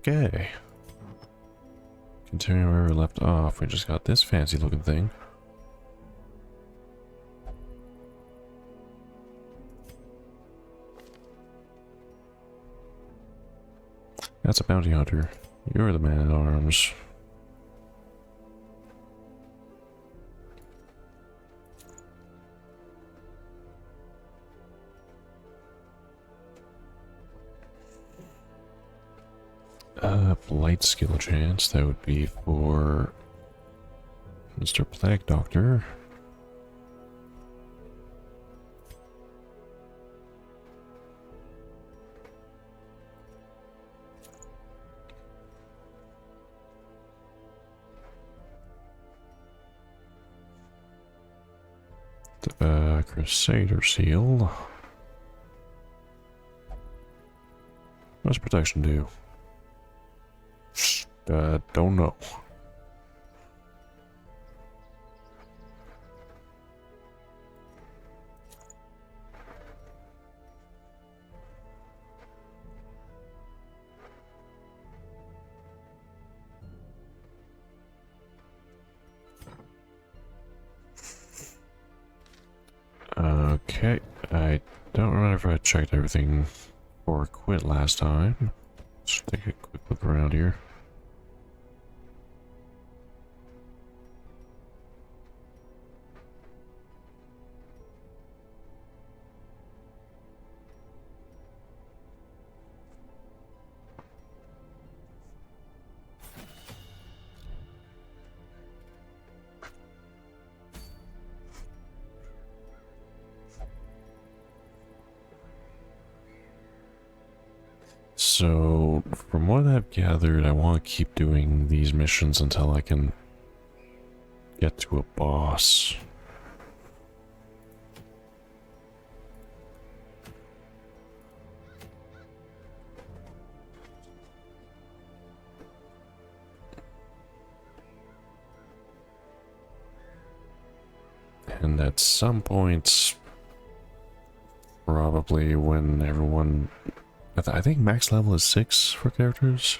Okay. Continuing where we left off, we just got this fancy looking thing. That's a bounty hunter. You're the man at arms. Blight skill chance. That would be for Mr. Plague Doctor. Crusader seal. What does protection do? Don't know. Okay, I don't remember if I checked everything or quit last time. Let's take a quick look around here. So, from what I've gathered, I want to keep doing these missions until I can get to a boss. And at some point, probably when everyone... I think max level is 6 for characters.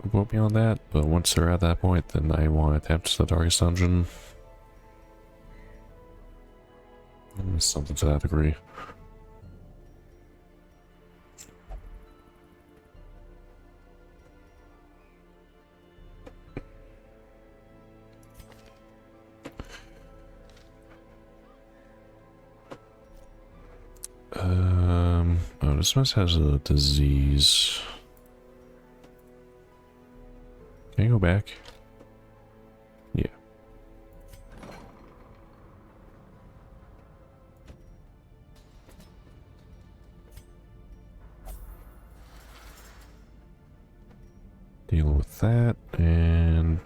I'll go beyond that, but once they're at that point, then I want to attempt the darkest dungeon. Something to that degree. Oh, this must has a disease. Can you go back? Yeah. Deal with that, and...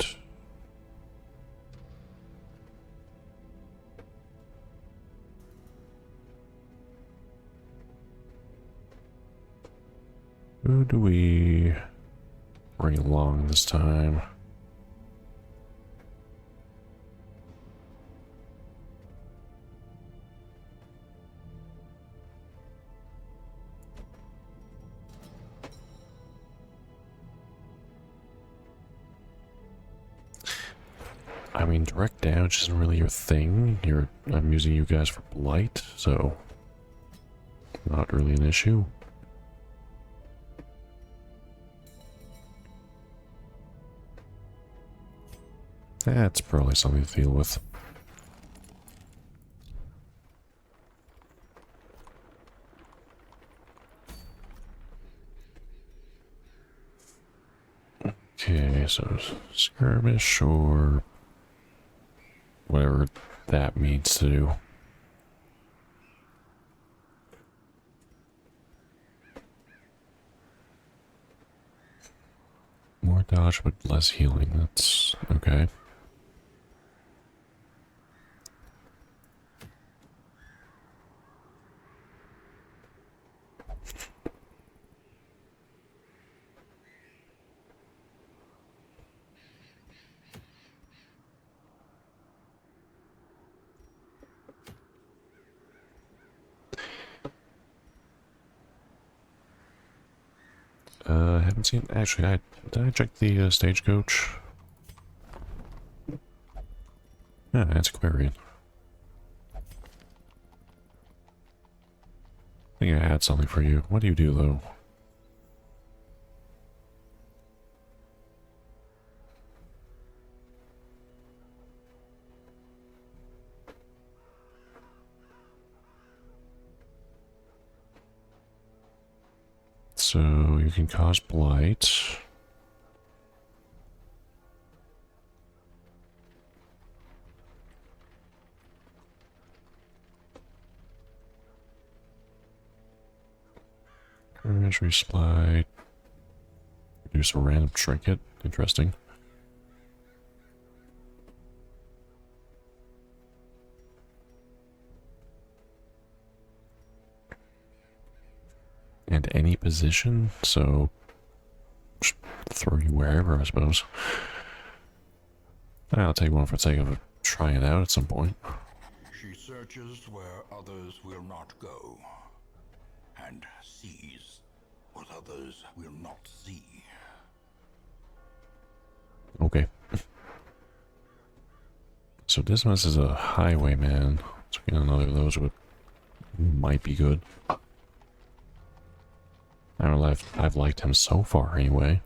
who do we bring along this time? I mean, direct damage isn't really your thing. I'm using you guys for blight, so not really an issue. That's probably something to deal with. Okay, so skirmish or whatever that means to do. More dodge but less healing, that's okay. haven't seen. Actually, did I check the stagecoach? Yeah, antiquarian. I think I had something for you. What do you do, though? So, you can cause blight. Courage, resupply. Reduce a random trinket. Interesting. And any position, so just throw you wherever, I suppose. I'll take one for the sake of trying it out at some point. She searches where others will not go, and sees what others will not see. Okay. So Dismas is a highwayman. So getting another of those might be good. I don't know if I've liked him so far anyway.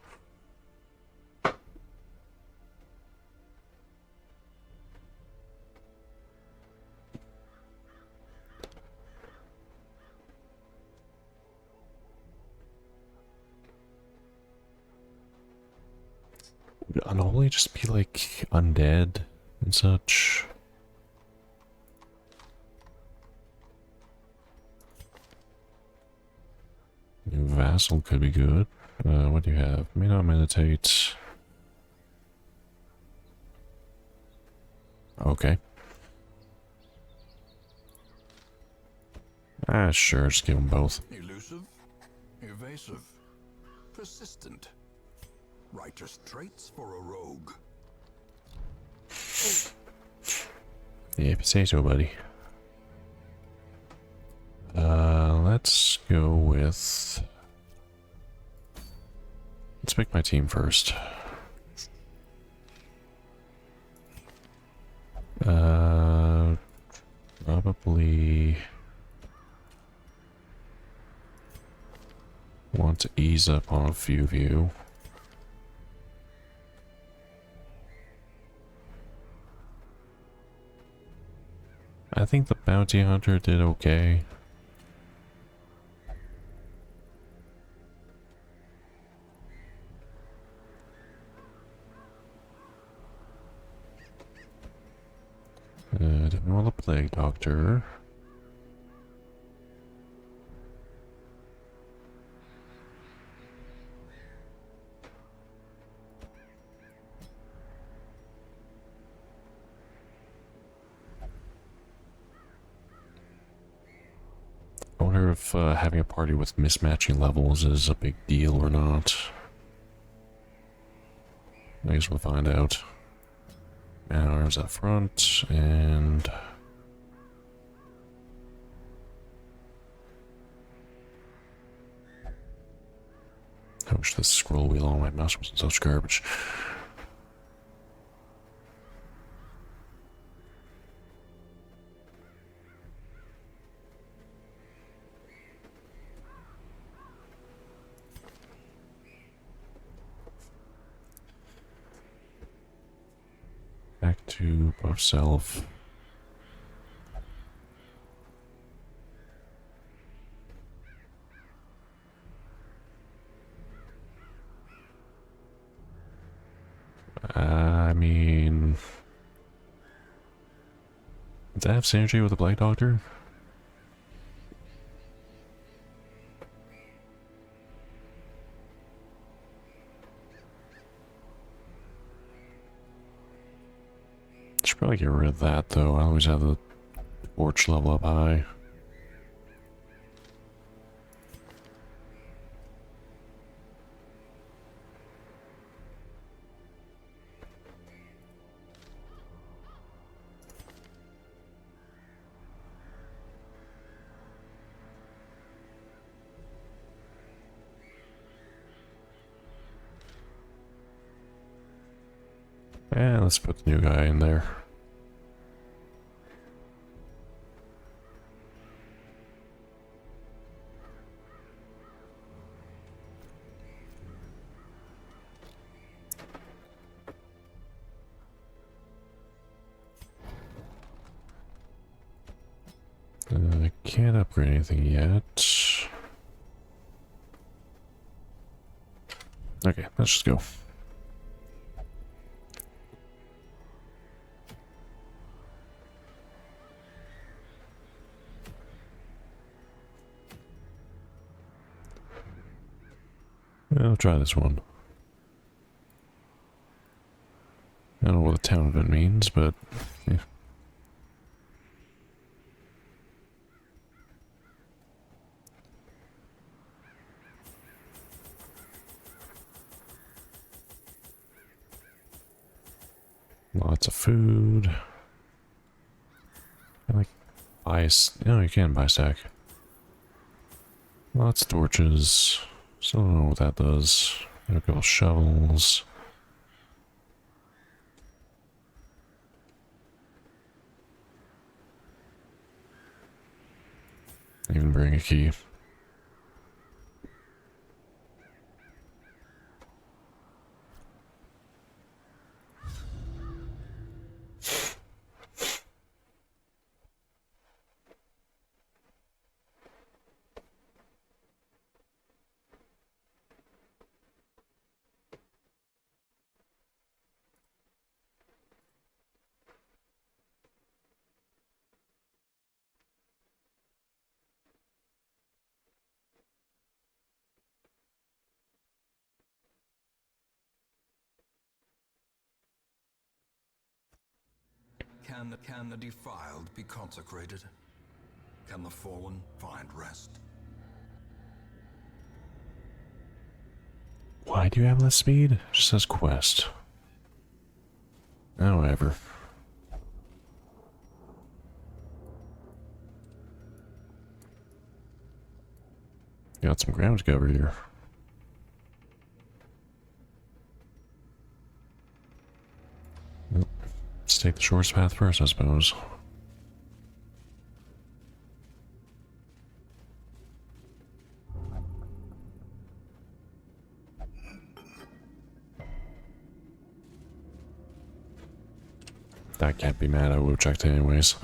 Would Unholy just be like undead and such? New Vassal could be good. What do you have? May not meditate. Okay. Ah, sure, just give them both. Elusive, evasive, persistent. Righteous traits for a rogue. Yeah, if you say so, buddy. Let's go with... Let's pick my team first. Probably... want to ease up on a few of you. I think the bounty hunter did okay. Definitely want the plague doctor. I wonder if having a party with mismatching levels is a big deal or not. I guess we'll find out. Man arms up front, and... I wish the scroll wheel on my mouse wasn't such garbage. Back to buff self. I mean... Does that have synergy with the Black Doctor? Should probably get rid of that though. I always have the torch level up high. And let's put the new guy in there. I can't upgrade anything yet. Okay, let's just go. I'll try this one. I don't know what the town event means, but yeah. Lots of food. I like buy. No, you can buy a stack. Lots of torches. Still don't know what that does. Got a couple shovels. Even bring a key. Can the defiled be consecrated? Can the fallen find rest? Why do you have less speed? It just says quest. However. Got some ground to cover here. Well, let's take the shortest path first, I suppose. That can't be mad, I would have checked anyways.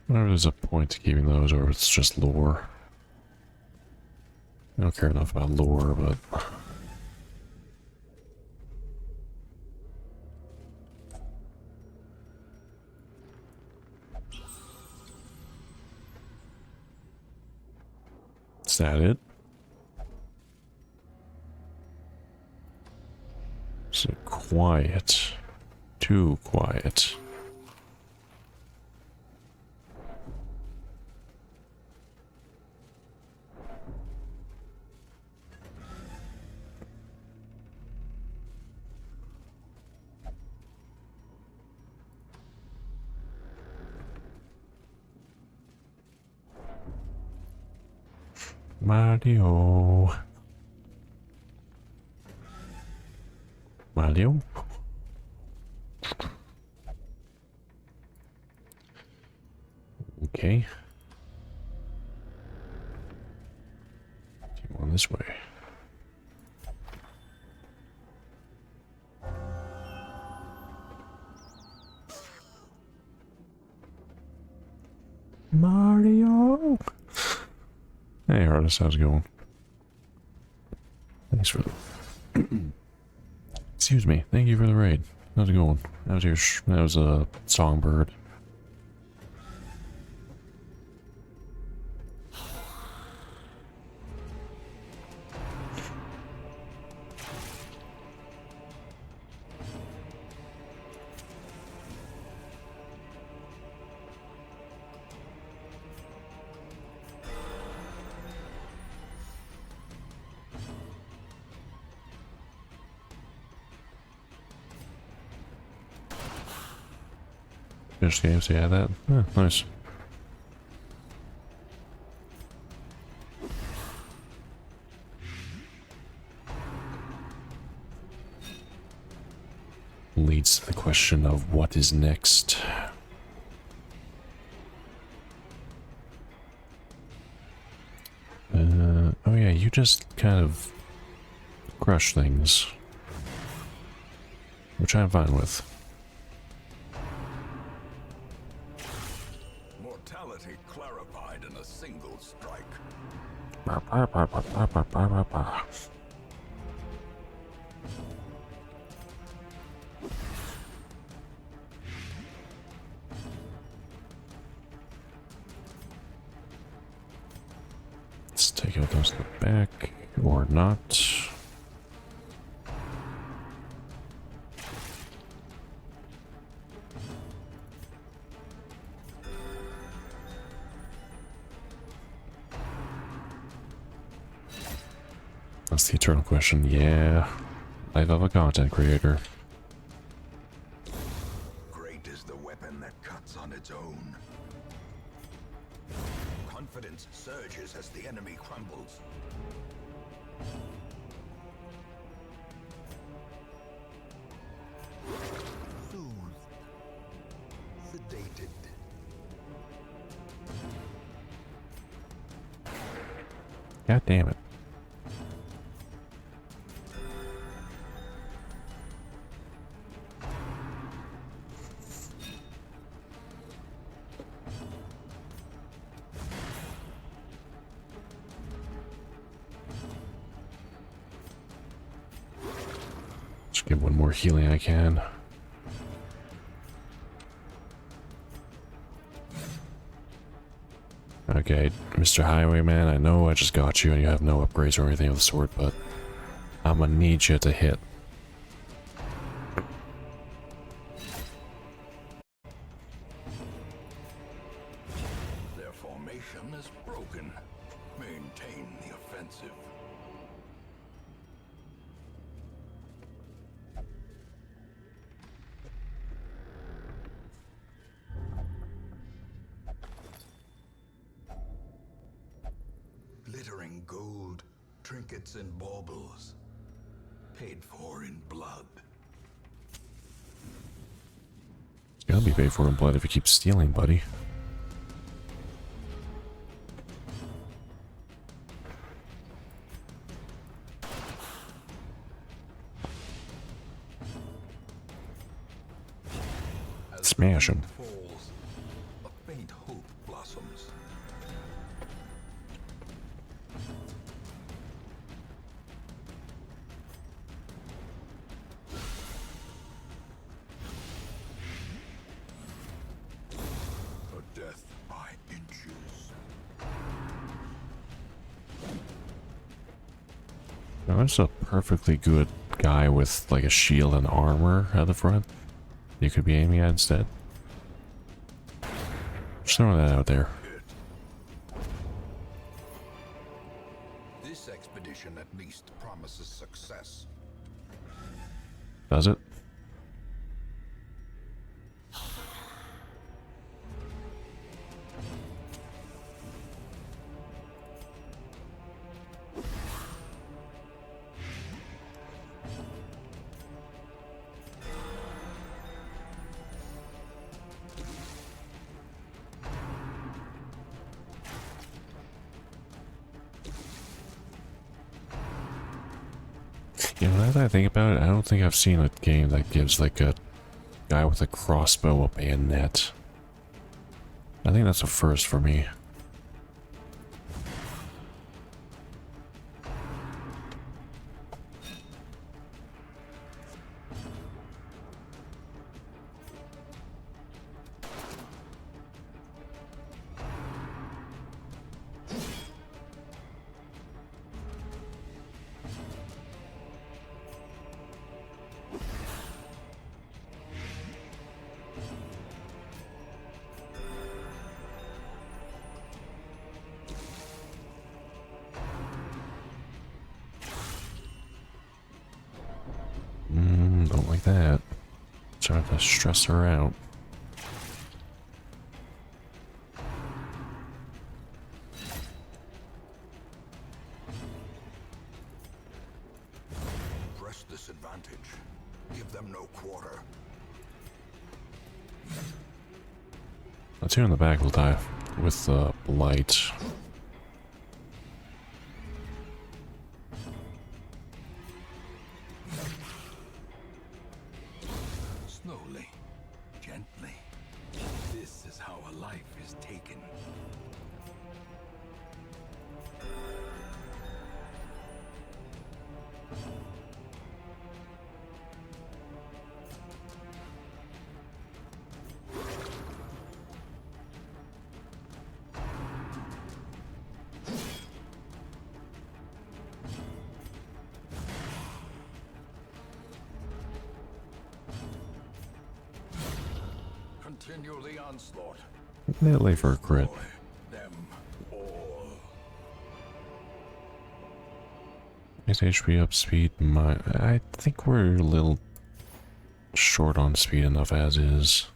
Whenever there's a point to keeping those, or it's just lore. I don't care enough about lore, but... Is that it? So quiet. Too quiet. Mario. Mario? Okay. Keep on this way. Mario! Hey, artist, how's it going? Thanks for the... Excuse me, thank you for the raid. How's it going? That was your that was a songbird. Finished the game, so yeah, that. Yeah, nice. Leads to the question of what is next. Oh yeah, you just kind of crush things, which I'm fine with. Mortality clarified in a single strike. Let's take out those in the back, or not. That's the eternal question. Yeah, life of a content creator. Great is the weapon that cuts on its own. Confidence surges as the enemy crumbles. Soothed. Sedated. God damn it. Just get one more healing I can. Okay, Mr. Highwayman, I know I just got you and you have no upgrades or anything of the sort, but I'm gonna need you to hit. Their formation is broken. Maintain the offensive. Glittering gold, trinkets and baubles, paid for in blood. It's gonna be paid for in blood if you keep stealing, buddy. As Smash him. the wind falls, a faint hope blossoms. A death by inches. Now, that's a perfectly good guy with like a shield and armor at the front. You could be aiming at instead. Just throwing that out there. This expedition at least promises success. Does it? You know, now that I think about it, I don't think I've seen a game that gives like a guy with a crossbow a bayonet. I think that's a first for me. Don't like that. Trying to stress her out. this advantage. Give them no quarter. The two in the back will die with blight. Slowly, gently. This is how a life is taken. Continue the onslaught. Nearly for a crit. Them all. Is HP up, speed? I think we're a little short on speed enough as is.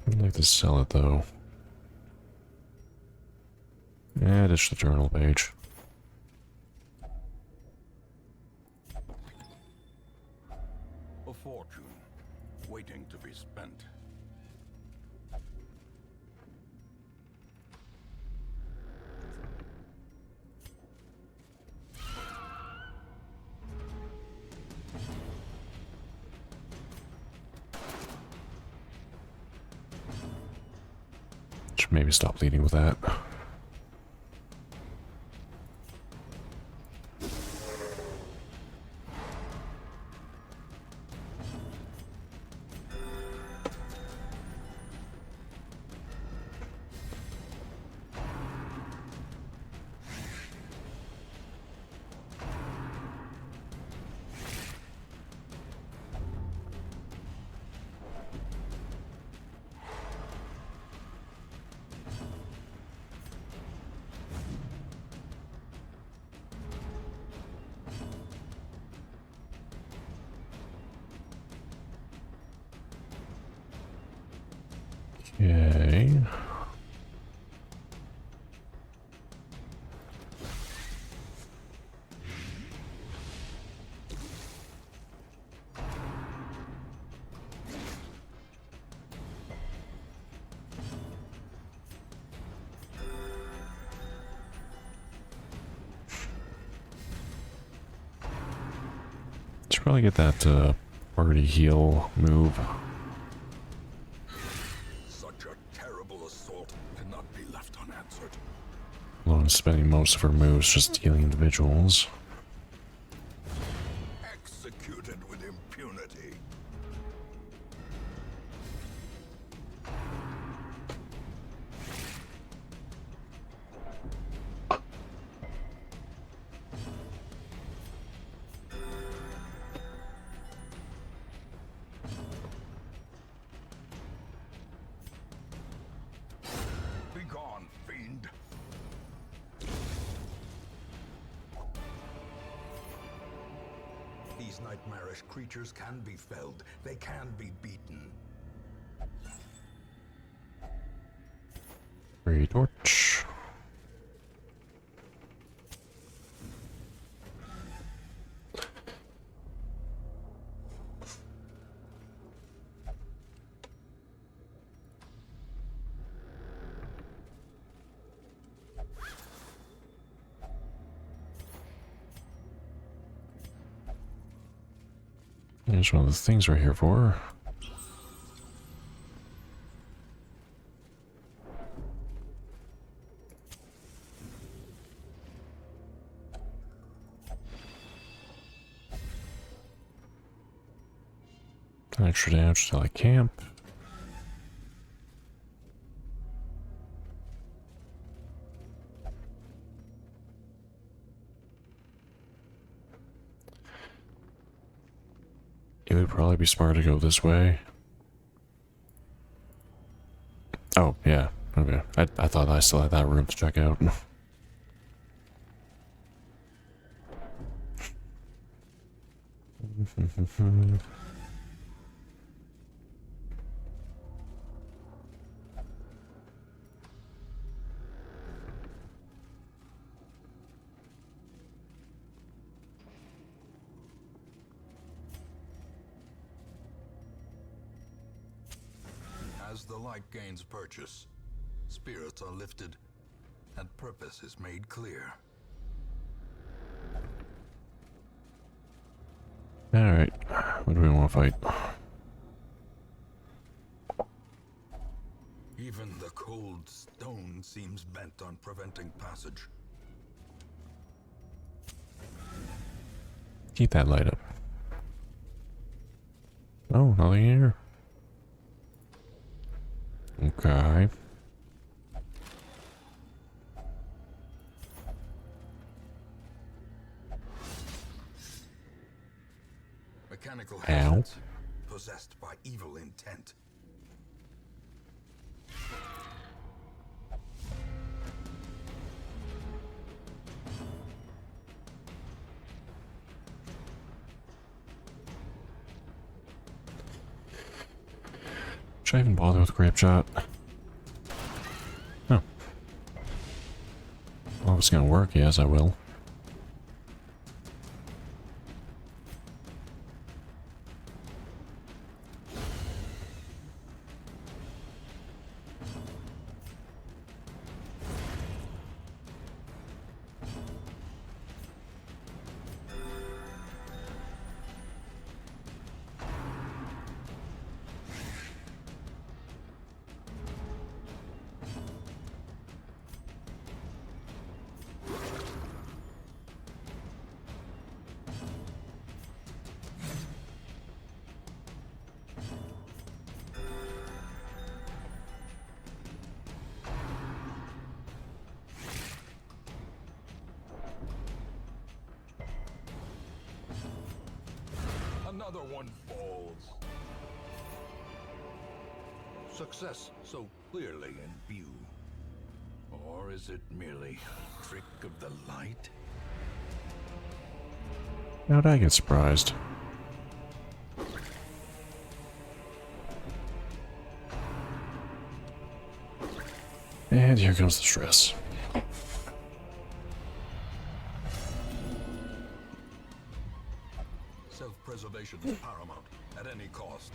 I'd like to sell it though. Yeah, ditch the journal page. A fortune waiting to be spent. Should maybe stop leading with that. Okay. Should probably get that party heal move. Such a terrible assault cannot be left unanswered. Alone spending most of her moves just healing individuals. Executed with impunity. Be gone, fiend. These nightmarish creatures can be felled. They can be beaten. Free torch. Here's one of the things we're here for. Extra damage till I camp. It would probably be smart to go this way. Oh, yeah. Okay. I thought I still had that room to check out. As the light gains purchase, spirits are lifted, and purpose is made clear. Alright, what do we want to fight? Even the cold stone seems bent on preventing passage. Keep that light up. Oh, nothing here. Okay. Mechanical Ow. hazards possessed by evil intent. Should I even bother with grape shot? Oh. Well, if it's gonna work, yes, I will. Another one falls. Success so clearly in view. Or is it merely a trick of the light? How'd I get surprised? And here comes the stress. Self-preservation is paramount at any cost.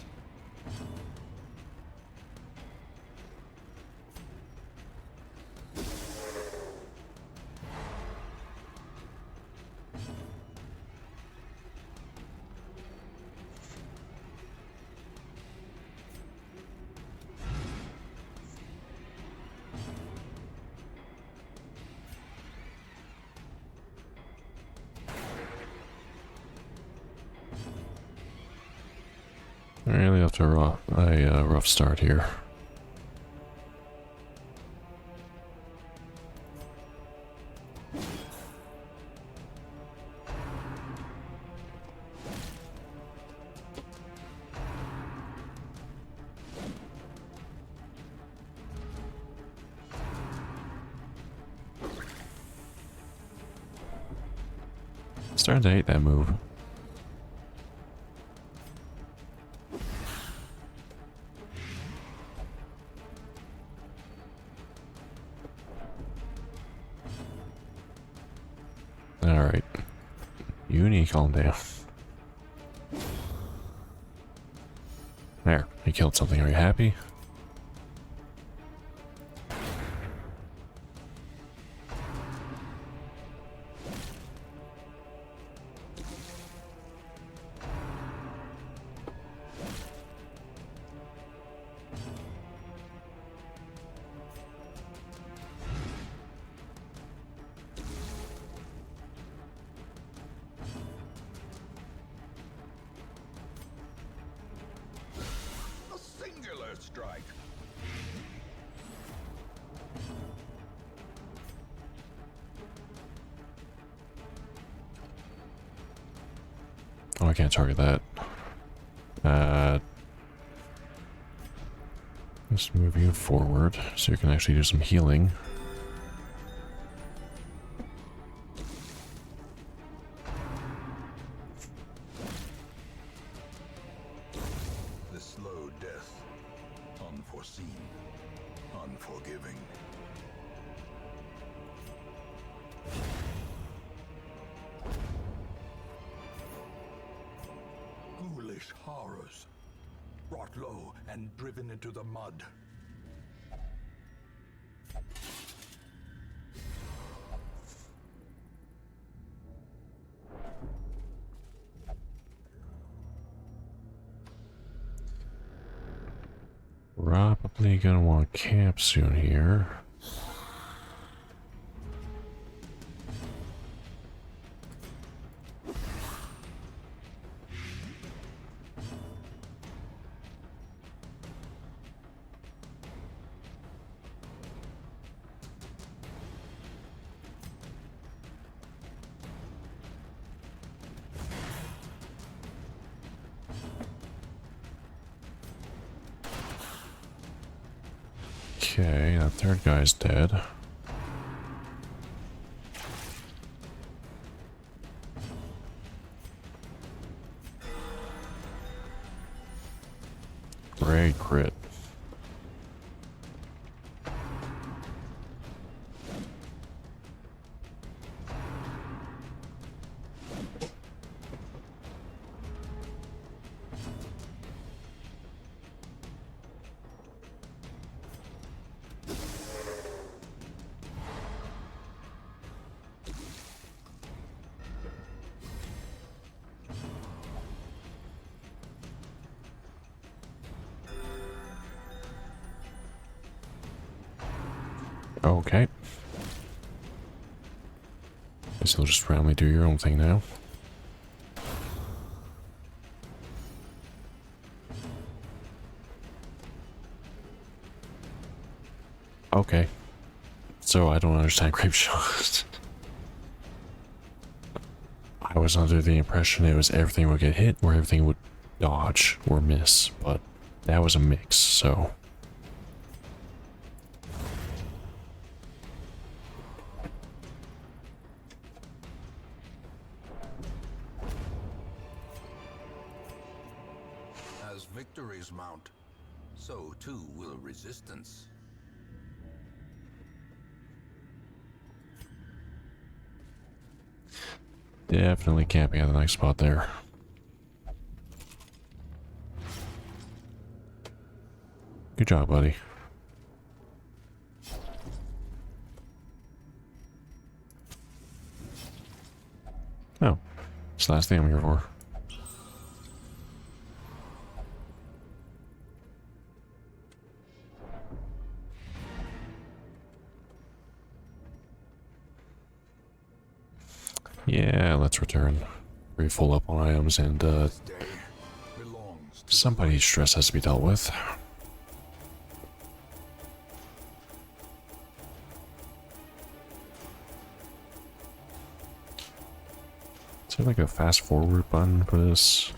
Really off to a rough start here. Starting to hate that move. Alright. You need to calm down. There, you killed something. Are you happy? A singular strike. Oh, I can't target that. Let's move you forward so you can actually do some healing. The slow death. Unforeseen. Unforgiving. Ghoulish horrors. brought low and driven into the mud. Probably gonna want to camp soon here. Okay, that third guy's dead. Great crit. Okay. Guess you'll just randomly do your own thing now. Okay. So I don't understand grape shot. I was under the impression it was everything would get hit or everything would dodge or miss, but that was a mix, so... As victories mount, so too will resistance. Definitely camping at the nice spot there. Good job, buddy. Oh, it's the last thing I'm here for. Yeah, let's return. We're full up on items and somebody's stress has to be dealt with. Is there like a fast forward button for this?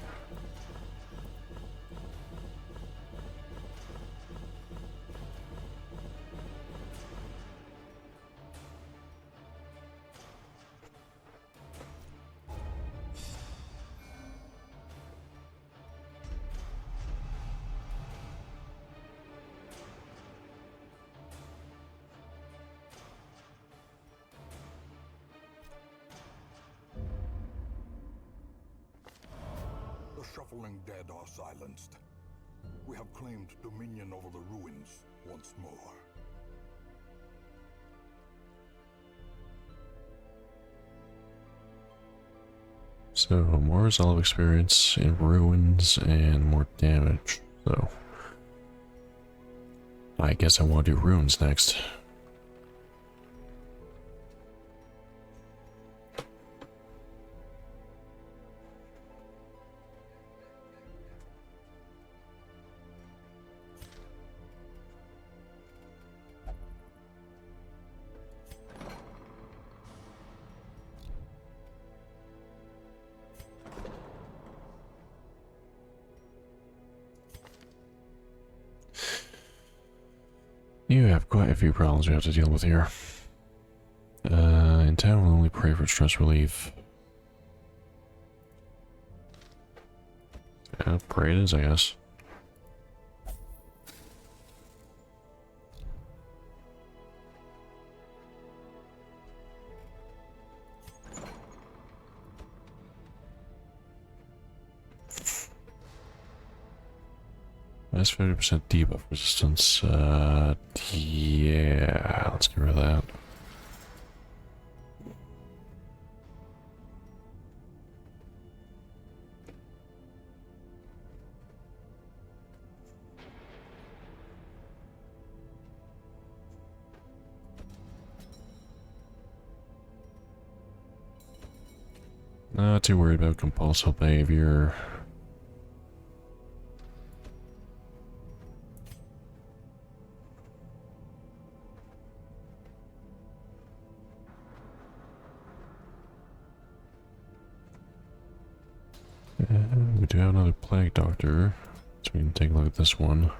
The shuffling dead are silenced. We have claimed dominion over the ruins once more. So, more resolve experience in ruins and more damage. So, I guess I want to do ruins next. You have quite a few problems you have to deal with here. In town, we'll only pray for stress relief. Yeah, pray it is, I guess. That's 50% debuff resistance. Yeah, let's get rid of that. Not too worried about compulsive behavior. We do have another plague doctor, so we can take a look at this one.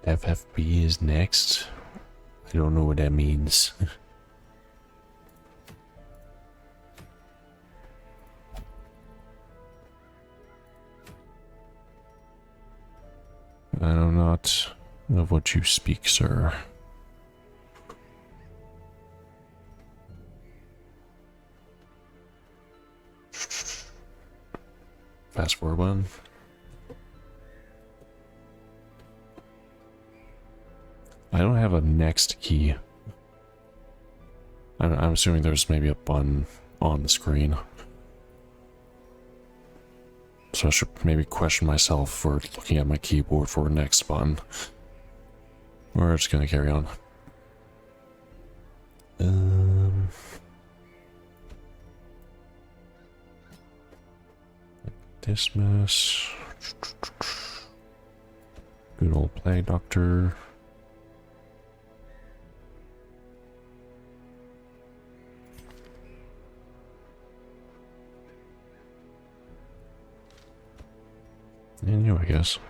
FFB is next. I don't know what that means. I know not of what you speak, sir. Fast forward one. I don't have a next key. I'm assuming there's maybe a button on the screen. So I should maybe question myself for looking at my keyboard for next button. We're just gonna carry on. Dismiss. Good old plague doctor. And you, I guess.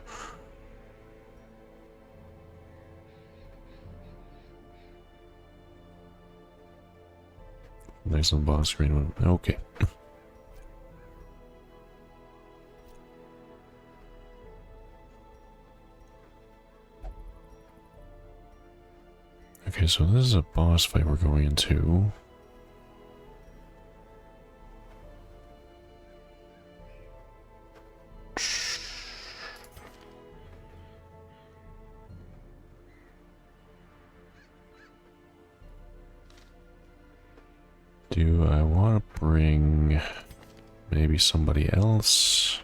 Nice on boss screen one. Okay. Okay, so this is a boss fight we're going into. Do I want to bring maybe somebody else?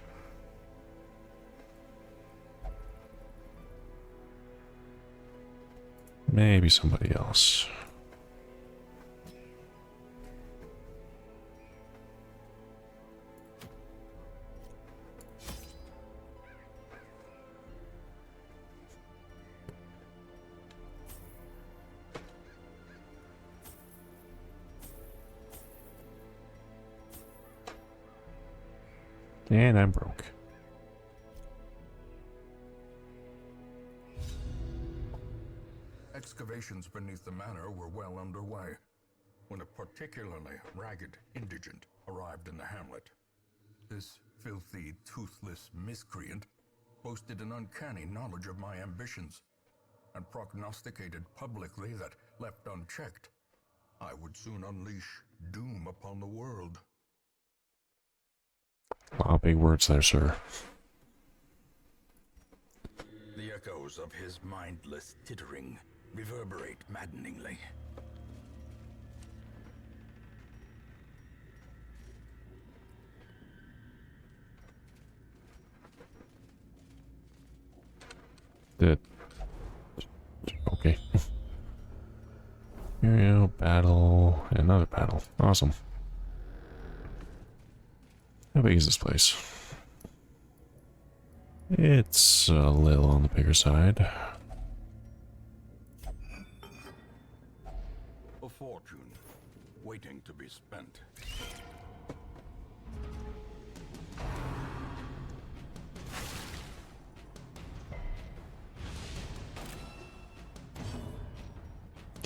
Maybe somebody else. And I'm broke. Excavations beneath the manor were well underway when a particularly ragged indigent arrived in the hamlet. This filthy, toothless miscreant boasted an uncanny knowledge of my ambitions and prognosticated publicly that, left unchecked, I would soon unleash doom upon the world. Wow, big words there, sir. The echoes of his mindless tittering reverberate maddeningly. Okay. Here we go, battle, another battle. Awesome. How big is this place? It's a little on the bigger side. A fortune waiting to be spent.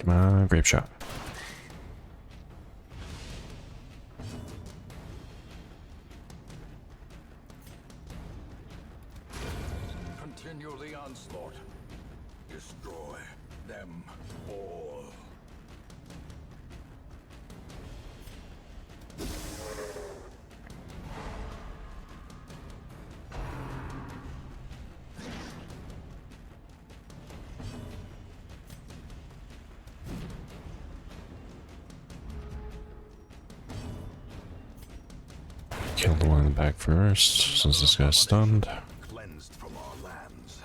Come on, grape shot. Continue the onslaught. Destroy them all. Kill the one in the back first, since this guy's stunned. Cleansed from our lands.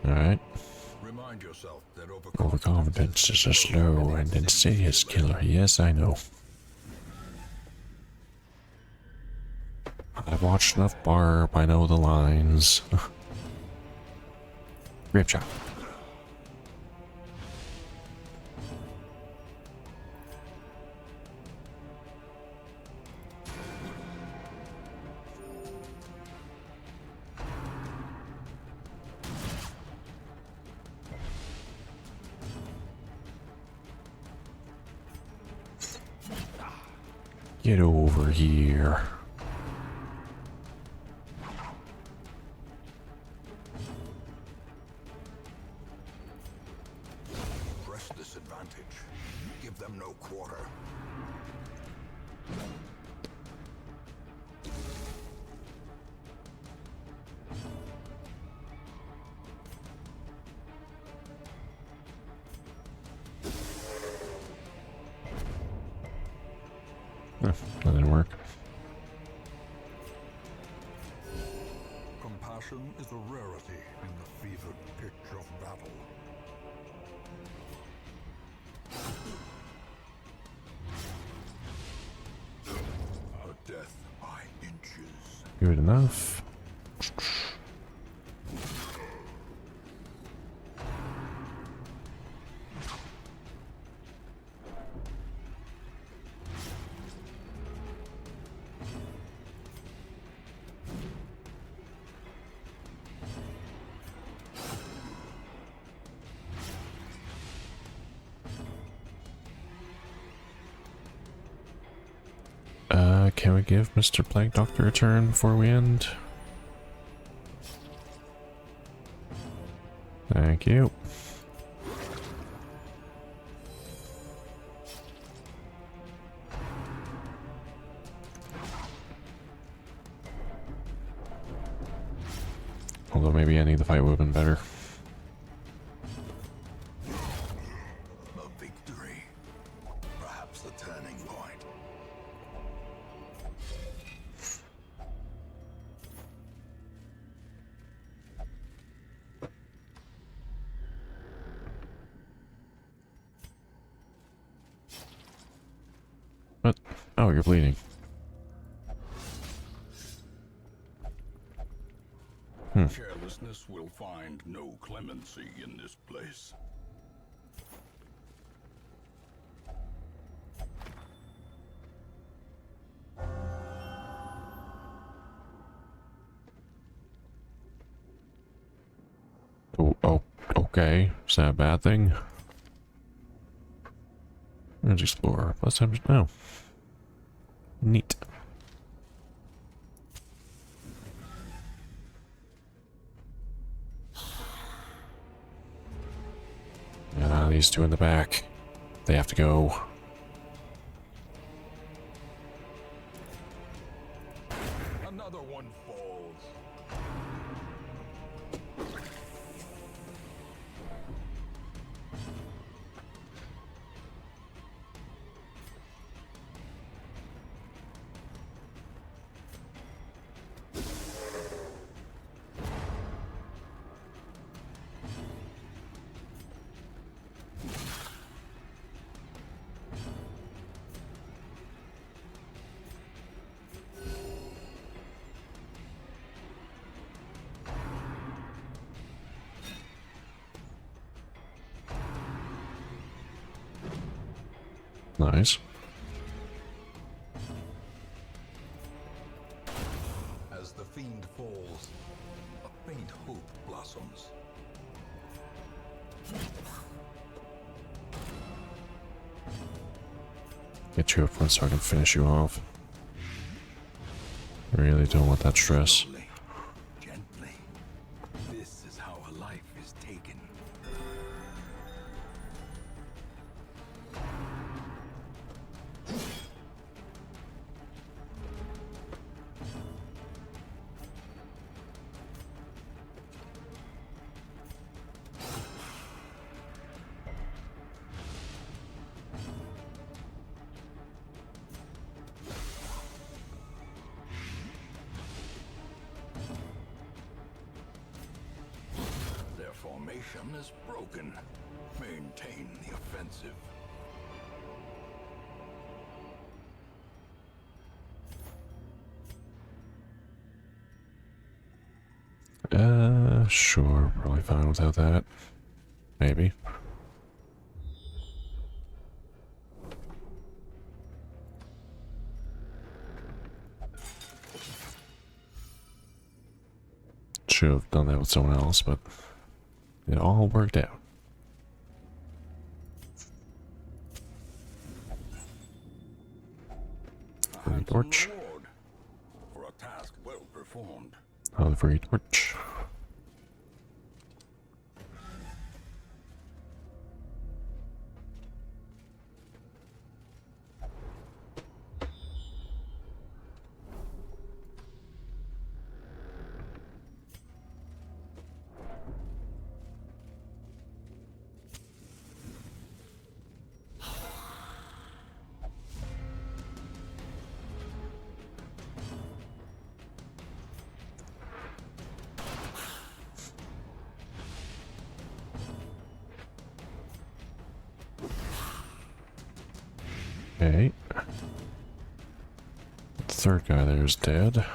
Alright. Remind yourself that Overconfidence is a slow and insidious killer. Yes, I know. I've watched enough Barb, I know the lines. Grape shot. Get over here. press this advantage. Give them no quarter. That didn't work. Compassion is a rarity in the fevered pitch of battle. A death by inches. Good enough. Can we give Mr. Plague Doctor a turn before we end? Thank you. Although maybe ending the fight would have been better. A victory. Perhaps the turning point. What? Oh, you're bleeding. Carelessness will find no clemency in this place. Oh, okay. Is that a bad thing? Let's explore. Last time, no. Neat. Yeah, these two in the back. They have to go. Another one falls. Nice. As the fiend falls, a faint hope blossoms. Get you up front so I can finish you off. Really don't want that stress. Slowly, gently. This is how a life is taken. Their formation is broken. Maintain the offensive. Sure, probably fine without that. Maybe. Should have done that with someone else, but it all worked out. Free torch. Reward for a task well performed. Another free torch. Okay. The third guy there is dead.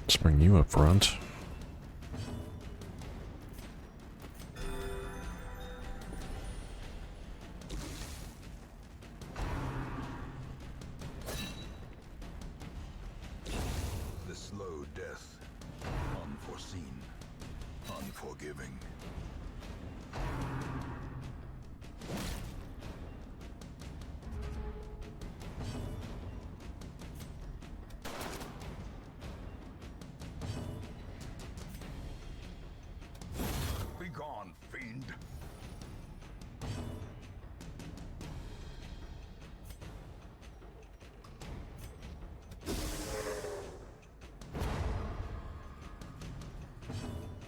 Let's bring you up front. The slow death. Unforeseen. Unforgiving. Be gone, fiend.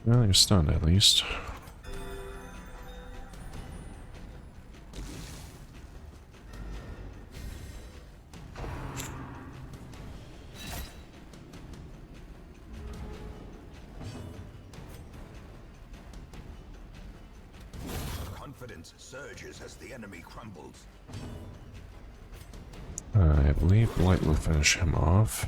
Well, you're stunned at least. Confidence surges as the enemy crumbles. I believe Blight will finish him off.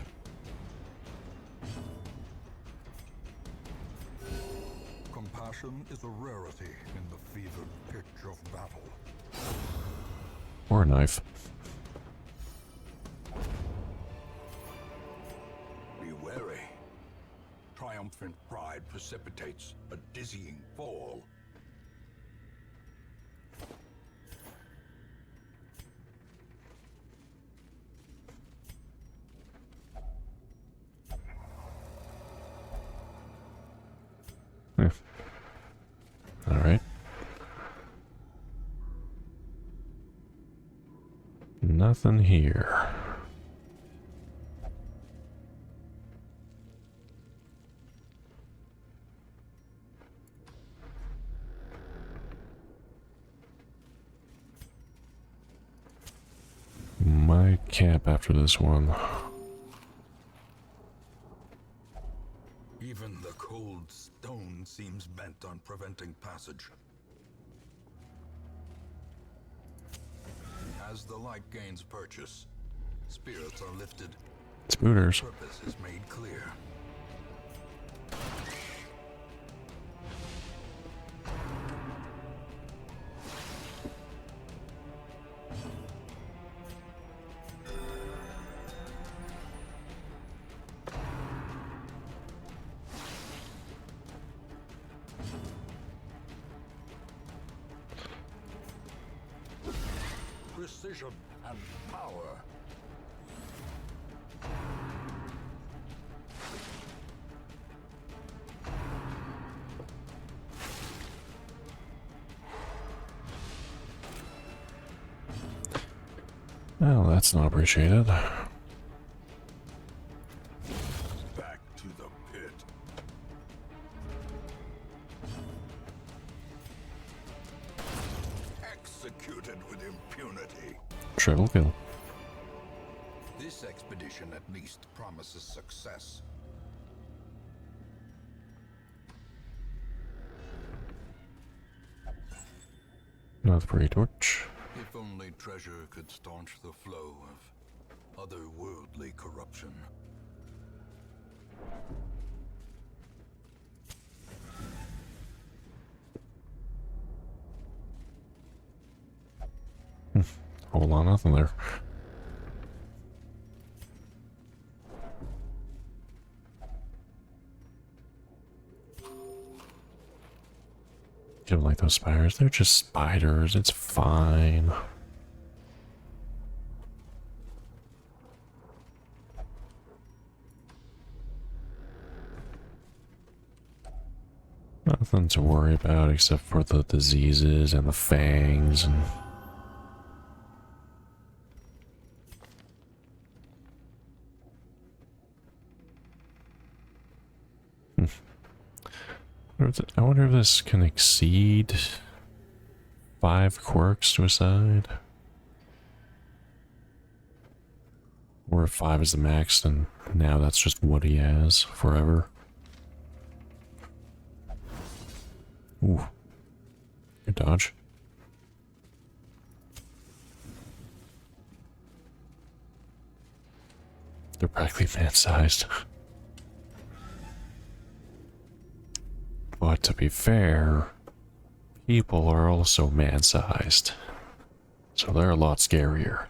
Compassion is a rarity in the fevered pitch of battle. Or a knife. Be wary. Triumphant pride precipitates a dizzying fall. Alright. Nothing here. Might camp after this one. Even the cold stone seems bent on preventing passage. As the light gains purchase, spirits are lifted. Spooners. Purpose is made clear. precision and power. Well, that's not appreciated. Back to the pit. Executed with impunity. Triple kill. This expedition at least promises success. Another free torch. If only treasure could staunch the flow of otherworldly corruption. Hold on, nothing there. You don't like those spiders? They're just spiders. It's fine. Nothing to worry about except for the diseases and the fangs and... I wonder if this can exceed 5 quirks to a side. Or if 5 is the max, then now that's just what he has forever. Ooh. Good dodge. They're practically man-sized. But to be fair, people are also man-sized. So they're a lot scarier.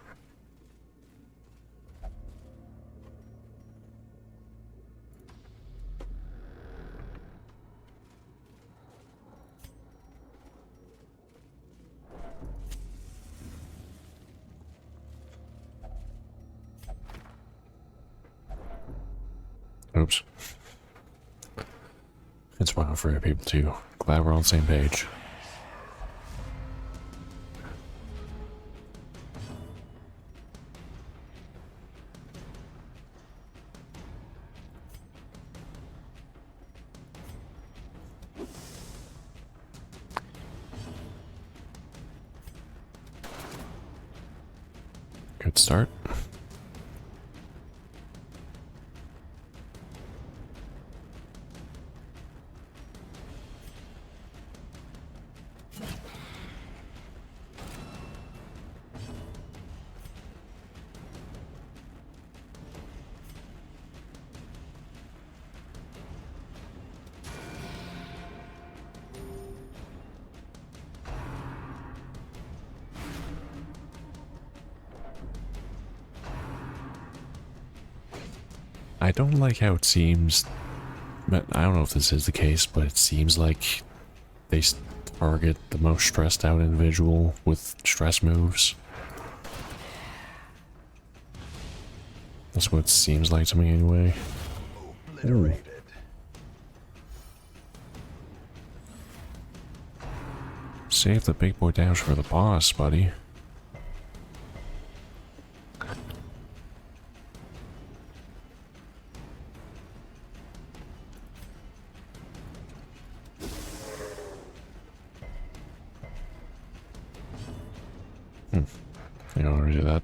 Oops. It's wild for people too. Glad we're on the same page. Good start. I don't like how it seems, but I don't know if this is the case, but it seems like they target the most stressed out individual with stress moves. That's what it seems like to me anyway. Ooh. Save the big boy dash for the boss, buddy. I don't want to do that.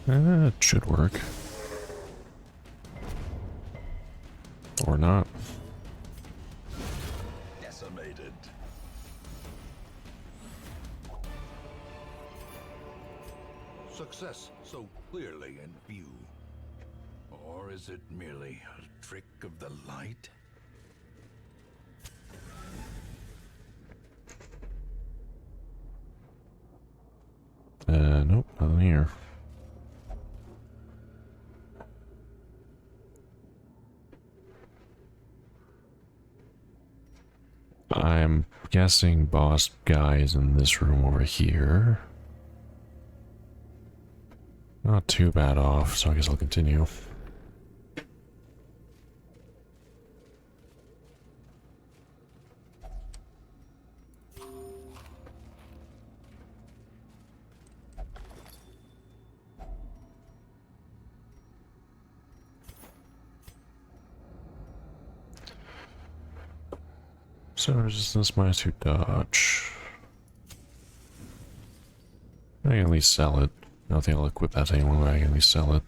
It should work. Or not. Decimated. success so clearly in view? Or is it merely a trick of the light? Nope, nothing here. I'm guessing boss guy is in this room over here. Not too bad off, so I guess I'll continue. So resistance minus 2 dodge. I can at least sell it. I don't think I'll equip that to anyone, but I can at least sell it.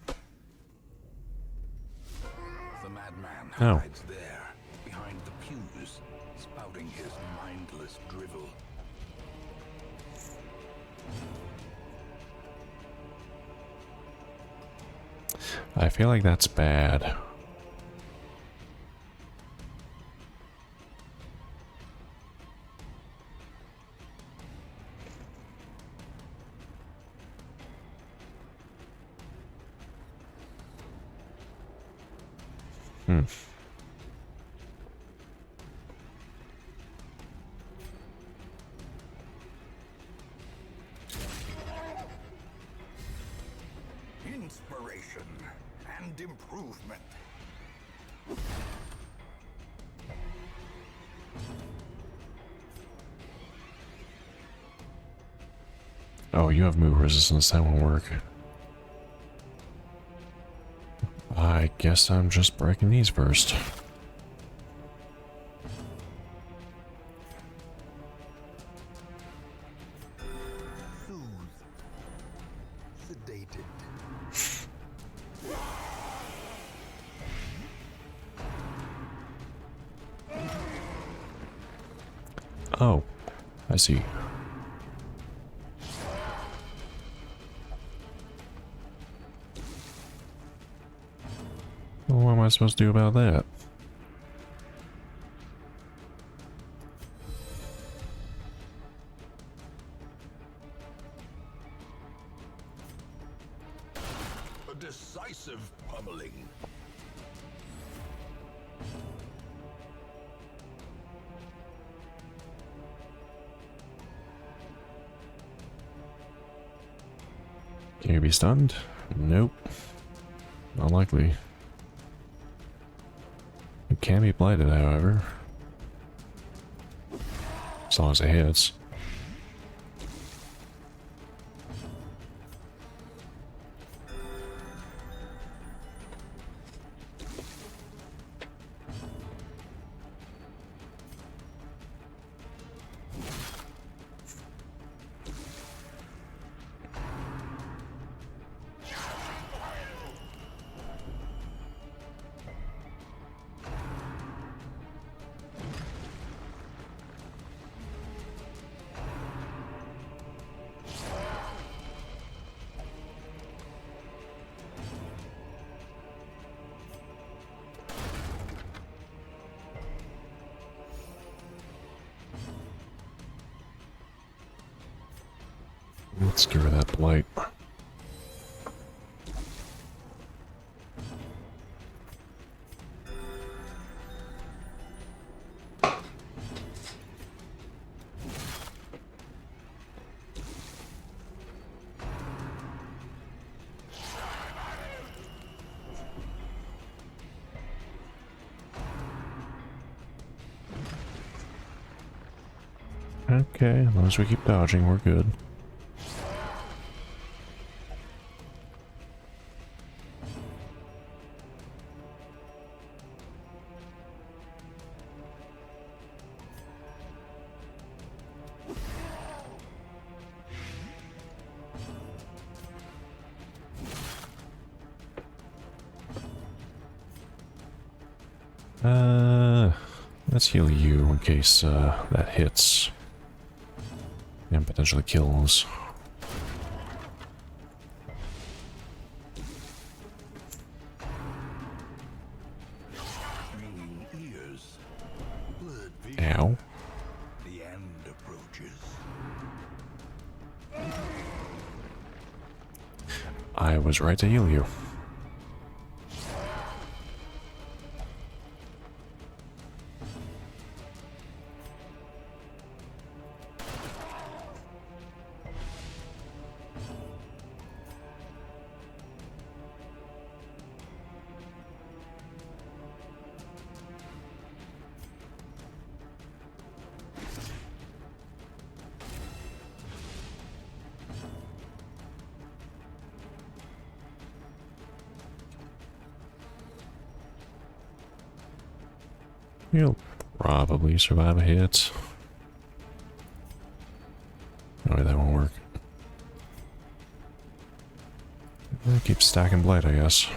The madman Oh. hides there, behind the pews, spouting his mindless drivel. I feel like that's bad. Inspiration and improvement. Oh, you have move resistance, that won't work. I guess I'm just breaking these first. Sedated. Oh, I see. Well, what am I supposed to do about that? A decisive pummeling. Can you be stunned? Nope. Unlikely. It can be blighted, however. As long as it hits. Let's get rid of that blight. Okay, as long as we keep dodging, we're good. Let's heal you in case that hits and potentially kills. Ow. The end approaches. I was right to heal you. You'll probably survive a hit. Oh, that won't work. Keep stacking blight, I guess.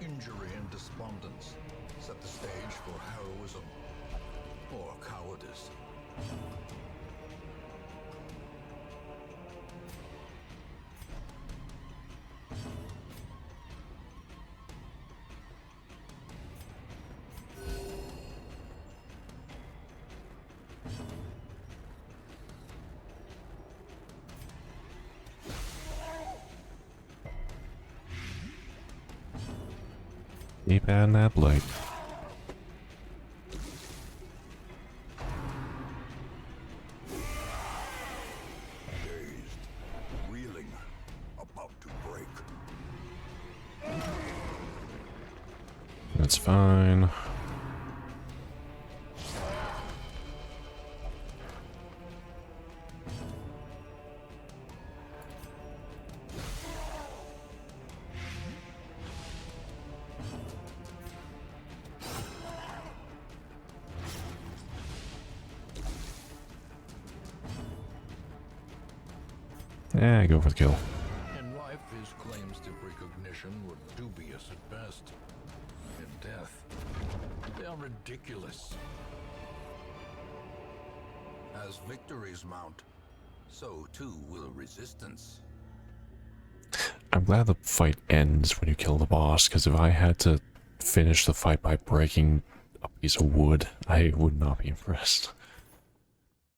Injury and despondence set the stage for heroism or cowardice. Keep adding that blight. Dazed, reeling, about to break. That's fine. Yeah, go for the kill. In life, his claims to recognition were dubious at best. In death, they are ridiculous. As victories mount, so too will resistance. I'm glad the fight ends when you kill the boss, because if I had to finish the fight by breaking a piece of wood, I would not be impressed.